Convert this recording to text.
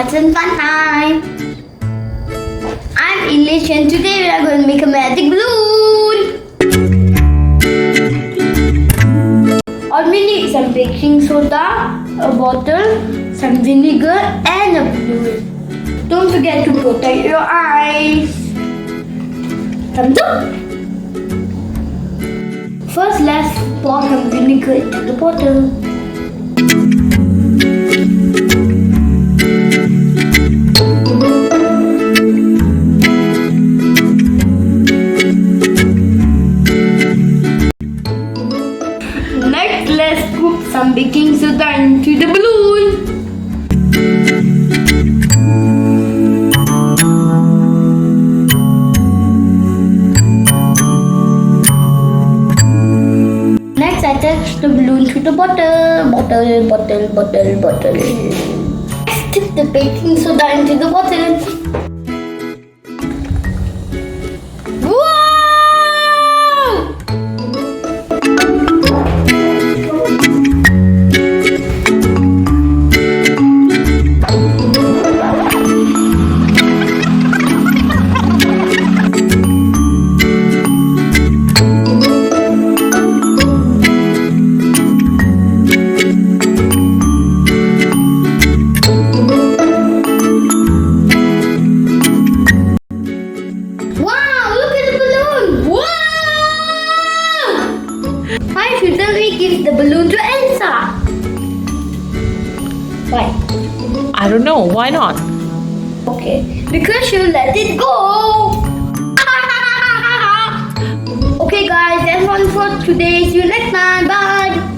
Haarshan fun time. I'm Ilesh and today we are going to make a magic balloon. All we need some baking soda, a bottle, some vinegar and a balloon. Don't forget to protect your eyes. Thumbs up. First, let's pour some vinegar into the bottle. Next, let's scoop some baking soda into the balloon. Next, attach the balloon to the bottle. Bottle. Next, dip the baking soda into the bottle. Why shouldn't we give the balloon to Elsa? Why? I don't know. Why not? Okay, because she'll let it go. Okay guys, that's all for today. See you next time. Bye.